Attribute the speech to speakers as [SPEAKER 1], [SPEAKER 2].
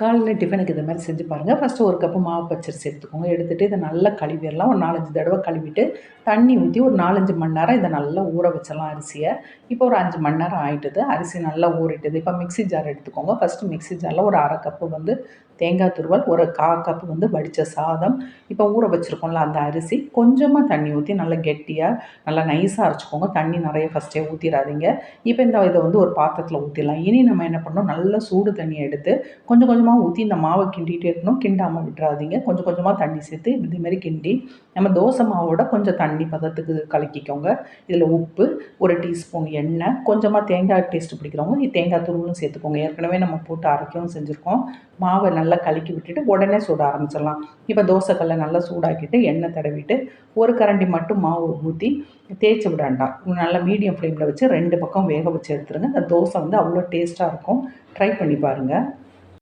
[SPEAKER 1] காலைல டிஃபனுக்கு இது மாரி செஞ்சு பாருங்க. ஃபர்ஸ்ட்டு 1 கப்பு மாவு பச்சரிசி எடுத்துக்கோங்க. எடுத்துட்டு இத நல்லா கழுவிறலாம். ஒரு 4, 5 தடவ கழுவிட்டு, தண்ணி ஊத்தி ஒரு 4, 5 மணி நேரம் இத நல்லா ஊற வச்சிடலாம் அரிசிய. இப்போ ஒரு 5 மணி நேரம் ஆயிட்டுது. அரிசி நல்லா ஊறிட்டுது. இப்போ மிக்ஸி ஜார் எடுத்துக்கோங்க. ஃபர்ஸ்ட்டு மிக்ஸி ஜார்ல ஒரு 1/2 கப்பு வந்து தேங்காய் துருவல், ஒரு 1/4 கப்பு வந்து வடிச்ச சாதம், இப்போ ஊற வச்சிருக்கோம்ல அந்த அரிசி, கொஞ்சமா தண்ணி ஊத்தி நல்லா கெட்டியா, நல்லா நைஸா அரைச்சுக்கோங்க. தண்ணி நெறைய ஃபர்ஸ்ட்டே ஊத்திறாதீங்க. இப்போ இத வந்து ஒரு பாத்திரத்துல ஊத்திடலாம். இனி நம்ம என்ன பண்ணணும், நல்ல சூடு தண்ணிய எடுத்து கொஞ்சம் கொஞ்சமாக ஊற்றி இந்த மாவை கிண்டிகிட்டே இருக்கணும். கிண்டாமல் விட்டுறாதீங்க. கொஞ்சம் கொஞ்சமாக தண்ணி சேர்த்து இதேமாரி கிண்டி நம்ம தோசை மாவோட கொஞ்சம் தண்ணி பதத்துக்கு கலக்கிக்கோங்க. இதில் உப்பு, 1 டீஸ்பூன் எண்ணெய், கொஞ்சமாக தேங்காய் டேஸ்ட்டு பிடிக்கிறவங்க தேங்காய் துருவலும் சேர்த்துக்கோங்க. ஏற்கனவே நம்ம போட்டு அரைக்கவும் செஞ்சுருக்கோம். மாவை நல்லா கலக்கி விட்டுட்டு உடனே சுட ஆரம்பிச்சிடலாம். இப்போ தோசைக்கல்லை நல்லா சூடாக்கிட்டு எண்ணெய் தடவிட்டு 1 கரண்டி மட்டும் மாவு ஊற்றி தேய்ச்சி விட வேண்டாம். நல்லா மீடியம் ஃப்ளேமில் வச்சு 2 பக்கம் வேக வச்சு எடுத்துருங்க. அந்த தோசை வந்து அவ்வளோ டேஸ்ட்டாக இருக்கும். ட்ரை பண்ணி பாருங்கள்.